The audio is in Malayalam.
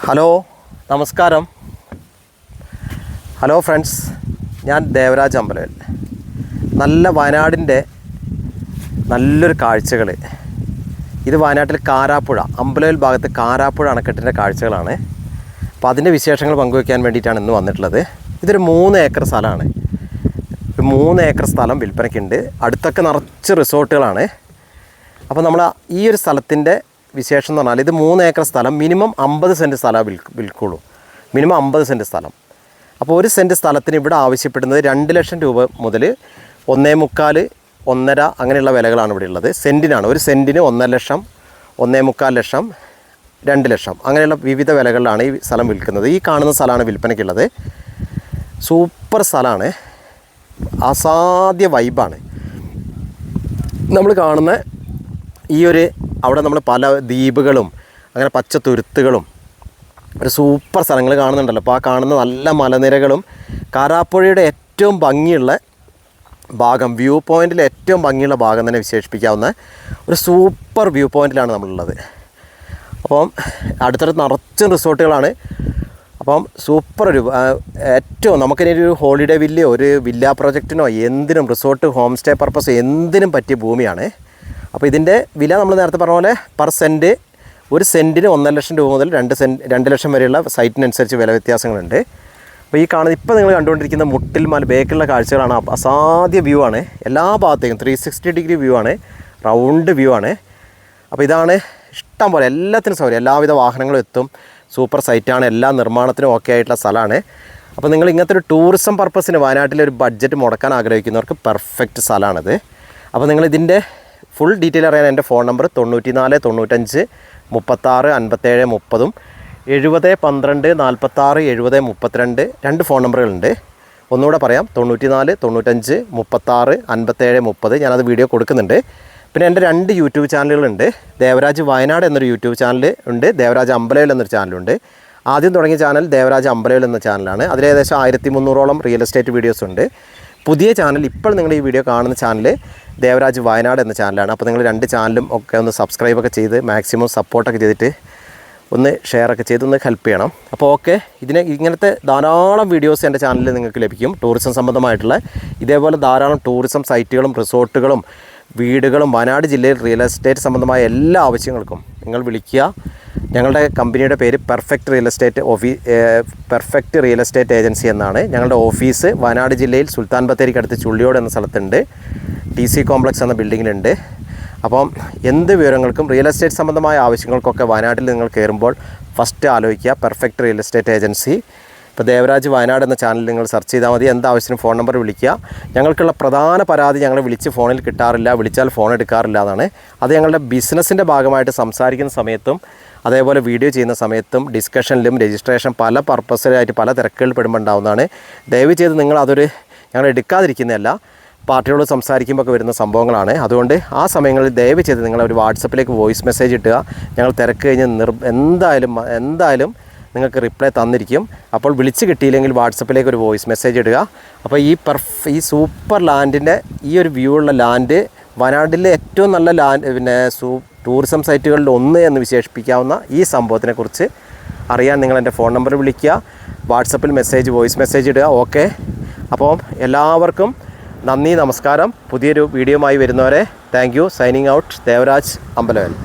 ഹലോ നമസ്കാരം. ഹലോ ഫ്രണ്ട്സ്, ഞാൻ ദേവരാജ് അമ്പലവയൽ. നല്ല വയനാടിൻ്റെ നല്ലൊരു കാഴ്ചകൾ. ഇത് വയനാട്ടിൽ കാരാപ്പുഴ, അമ്പലവയൽ ഭാഗത്ത് കാരാപ്പുഴ അണക്കെട്ടിൻ്റെ കാഴ്ചകളാണ്. അപ്പോൾ അതിൻ്റെ വിശേഷങ്ങൾ പങ്കുവയ്ക്കാൻ വേണ്ടിയിട്ടാണ് ഇന്ന് വന്നിട്ടുള്ളത്. ഇതൊരു 3 ഏക്കർ സ്ഥലമാണ്. ഒരു 3 ഏക്കർ സ്ഥലം വിൽപ്പനയ്ക്കുണ്ട്. അടുത്തൊക്കെ നിറച്ച് റിസോർട്ടുകളാണ്. അപ്പോൾ നമ്മൾ ഈ ഒരു സ്ഥലത്തിൻ്റെ വിശേഷം എന്ന് പറഞ്ഞാൽ, ഇത് 3 ഏക്കർ സ്ഥലം മിനിമം 50 സെൻറ്റ് സ്ഥലം വിൽക്കുള്ളൂ. മിനിമം 50 സെൻറ്റ് സ്ഥലം. അപ്പോൾ 1 സെൻറ്റ് സ്ഥലത്തിന് ഇവിടെ ആവശ്യപ്പെടുന്നത് 2 ലക്ഷം രൂപ മുതൽ 1.25, 1.5 അങ്ങനെയുള്ള വിലകളാണ് ഇവിടെ ഉള്ളത്. സെൻറ്റിനാണ്. 1 സെൻറ്റിന് 1 ലക്ഷം, 1.25 ലക്ഷം, 2 ലക്ഷം അങ്ങനെയുള്ള വിവിധ വിലകളിലാണ് ഈ സ്ഥലം വിൽക്കുന്നത്. ഈ കാണുന്ന സ്ഥലമാണ് വിൽപ്പനയ്ക്കുള്ളത്. സൂപ്പർ സ്ഥലമാണ്. അസാധ്യ വൈബാണ്. നമ്മൾ കാണുന്ന ഈ ഒരു അവിടെ നമ്മൾ പല ദ്വീപുകളും അങ്ങനെ പച്ച തുരുത്തുകളും ഒരു സൂപ്പർ സ്ഥലങ്ങൾ കാണുന്നുണ്ടല്ലോ. അപ്പോൾ ആ കാണുന്ന നല്ല മലനിരകളും കാരാപ്പുഴയുടെ ഏറ്റവും ഭംഗിയുള്ള ഭാഗം, വ്യൂ പോയിൻറ്റിൽ ഏറ്റവും ഭംഗിയുള്ള ഭാഗം തന്നെ വിശേഷിപ്പിക്കാവുന്ന ഒരു സൂപ്പർ വ്യൂ പോയിൻറ്റിലാണ് നമ്മളുള്ളത്. അപ്പം അടുത്തടുത്ത് നിറച്ചും റിസോർട്ടുകളാണ്. അപ്പം സൂപ്പർ ഒരു ഏറ്റവും നമുക്കിനി ഒരു ഹോളിഡേ വില്ലയോ ഒരു വില്ല പ്രൊജക്റ്റിനോ എന്തിനും റിസോർട്ട് ഹോം സ്റ്റേ പർപ്പസ് എന്തിനും പറ്റിയ ഭൂമിയാണ്. അപ്പോൾ ഇതിൻ്റെ വില നമ്മൾ നേരത്തെ പറഞ്ഞ പോലെ പെർ സെൻറ്റ് 1 സെൻറ്റിന് 1 ലക്ഷം രൂപ മുതൽ 2 ലക്ഷം വരെയുള്ള സൈറ്റിനനുസരിച്ച് വില വ്യത്യാസങ്ങളുണ്ട്. അപ്പോൾ ഈ കാണുന്ന ഇപ്പോൾ നിങ്ങൾ കണ്ടുകൊണ്ടിരിക്കുന്ന മുട്ടിൽ മല ബേക്കുള്ള കാഴ്ചകളാണ്. അസാധ്യ വ്യൂ ആണ്. എല്ലാ ഭാഗത്തേക്കും 360 ഡിഗ്രി വ്യൂ ആണ്. റൗണ്ട് വ്യൂ ആണ്. അപ്പോൾ ഇതാണ് ഇഷ്ടം പോലെ എല്ലാത്തിനും സൗകര്യം. എല്ലാവിധ വാഹനങ്ങളും എത്തും. സൂപ്പർ സൈറ്റാണ്. എല്ലാ നിർമ്മാണത്തിനും ഓക്കെ ആയിട്ടുള്ള സ്ഥലമാണ്. അപ്പോൾ നിങ്ങൾ ഇങ്ങനത്തെ ഒരു ടൂറിസം പർപ്പസിന് വയനാട്ടിലൊരു ബഡ്ജറ്റ് മുടക്കാൻ ആഗ്രഹിക്കുന്നവർക്ക് പെർഫെക്റ്റ് സ്ഥലമാണിത്. അപ്പോൾ നിങ്ങളിതിൻ്റെ ഫുൾ ഡീറ്റെയിൽ അറിയാൻ എൻ്റെ ഫോൺ നമ്പർ 94 95 36 57 30 70 12 46 70 32 2 ഫോൺ നമ്പറുകളുണ്ട്. ഒന്നുകൂടെ പറയാം, 94 95 36 57 30. ഞാനത് വീഡിയോ കൊടുക്കുന്നുണ്ട്. പിന്നെ എൻ്റെ 2 യൂട്യൂബ് ചാനലുകളുണ്ട്. ദേവരാജ് വയനാട് എന്നൊരു യൂട്യൂബ് ചാനൽ ഉണ്ട്. ദേവരാജ് അമ്പലവയൽ എന്നൊരു ചാനലുണ്ട്. ആദ്യം തുടങ്ങിയ ചാനൽ ദേവരാജ് അമ്പലവയൽ എന്ന ചാനലാണ്. അതിൽ ഏകദേശം 1300ഓളം റിയൽ എസ്റ്റേറ്റ് വീഡിയോസ് ഉണ്ട്. പുതിയ ചാനൽ, ഇപ്പോൾ നിങ്ങൾ ഈ വീഡിയോ കാണുന്ന ചാനൽ ദേവരാജ് വയനാട് എന്ന ചാനലാണ്. അപ്പോൾ നിങ്ങൾ 2 ചാനലും ഒക്കെ ഒന്ന് സബ്സ്ക്രൈബൊക്കെ ചെയ്ത് മാക്സിമം സപ്പോർട്ടൊക്കെ ചെയ്തിട്ട് ഒന്ന് ഷെയറൊക്കെ ചെയ്ത് ഒന്ന് ഹെൽപ്പ് ചെയ്യണം. അപ്പോൾ ഓക്കെ, ഇങ്ങനത്തെ ധാരാളം വീഡിയോസ് എൻ്റെ ചാനലിൽ നിങ്ങൾക്ക് ലഭിക്കും. ടൂറിസം സംബന്ധമായിട്ടുള്ള ഇതേപോലെ ധാരാളം ടൂറിസം സൈറ്റുകളും റിസോർട്ടുകളും വീടുകളും വയനാട് ജില്ലയിൽ റിയൽ എസ്റ്റേറ്റ് സംബന്ധമായ എല്ലാ ആവശ്യങ്ങൾക്കും നിങ്ങൾ വിളിക്കുക. ഞങ്ങളുടെ കമ്പനിയുടെ പേര് പെർഫെക്റ്റ് റിയൽ എസ്റ്റേറ്റ് ഏജൻസി എന്നാണ്. ഞങ്ങളുടെ ഓഫീസ് വയനാട് ജില്ലയിൽ സുൽത്താൻ ബത്തേരിക്കടുത്ത് ചുള്ളിയോട് എന്ന സ്ഥലത്തുണ്ട്. TC കോംപ്ലക്സ് എന്ന ബിൽഡിങ്ങിലുണ്ട്. അപ്പം എന്ത് വിവരങ്ങൾക്കും റിയൽ എസ്റ്റേറ്റ് സംബന്ധമായ ആവശ്യങ്ങൾക്കൊക്കെ വയനാട്ടിൽ നിങ്ങൾ കയറുമ്പോൾ ഫസ്റ്റ് ആലോചിക്കുക പെർഫെക്റ്റ് റിയൽ എസ്റ്റേറ്റ് ഏജൻസി. ഇപ്പോൾ ദേവരാജ് വയനാട് എന്ന ചാനൽ നിങ്ങൾ സെർച്ച് ചെയ്താൽ മതി. എന്താവശ്യത്തിനും ഫോൺ നമ്പർ വിളിക്കുക. ഞങ്ങൾക്കുള്ള പ്രധാന പരാതി, ഞങ്ങളെ വിളിച്ച് ഫോണിൽ കിട്ടാറില്ല, വിളിച്ചാൽ ഫോൺ എടുക്കാറില്ല എന്നാണ്. അത് ഞങ്ങളുടെ ബിസിനസ്സിൻ്റെ ഭാഗമായിട്ട് സംസാരിക്കുന്ന സമയത്തും അതേപോലെ വീഡിയോ ചെയ്യുന്ന സമയത്തും ഡിസ്കഷനിലും രജിസ്ട്രേഷൻ പല പർപ്പസിലായിട്ട് പല തിരക്കുകളിൽ പെടുമ്പോൾ ഉണ്ടാവുന്നതാണ്. ദയവ് ചെയ്ത് നിങ്ങൾ ഞങ്ങൾ എടുക്കാതിരിക്കുന്നതല്ല, പാർട്ടിയോട് സംസാരിക്കുമ്പോൾ ഒക്കെ വരുന്ന സംഭവങ്ങളാണ്. അതുകൊണ്ട് ആ സമയങ്ങളിൽ ദയവ് ചെയ്ത് നിങ്ങൾ ഒരു വാട്സപ്പിലേക്ക് വോയിസ് മെസ്സേജ് ഇട്ടുക. ഞങ്ങൾ തിരക്ക് കഴിഞ്ഞ് എന്തായാലും നിങ്ങൾക്ക് റിപ്ലൈ തന്നിരിക്കും. അപ്പോൾ വിളിച്ച് കിട്ടിയില്ലെങ്കിൽ വാട്സപ്പിലേക്ക് ഒരു വോയിസ് മെസ്സേജ് ഇടുക. അപ്പോൾ ഈ സൂപ്പർ ലാൻഡിൻ്റെ ഈ ഒരു വ്യൂ ഉള്ള ലാൻഡ് വയനാട്ടിലെ ഏറ്റവും നല്ല ലാൻഡ്, ടൂറിസം സൈറ്റുകളിൽ ഒന്ന് എന്ന് വിശേഷിപ്പിക്കാവുന്ന ഈ സംഭവത്തിനെക്കുറിച്ച് അറിയാൻ നിങ്ങൾ എൻ്റെ ഫോൺ നമ്പർ വിളിക്കുക. വാട്സപ്പിൽ വോയിസ് മെസ്സേജ് ഇടുക. ഓക്കെ, അപ്പോൾ എല്ലാവർക്കും നന്ദി, നമസ്കാരം. പുതിയൊരു വീഡിയോയുമായി വരുന്നവരെ thank you. Signing out, Devaraj Ambalavayal.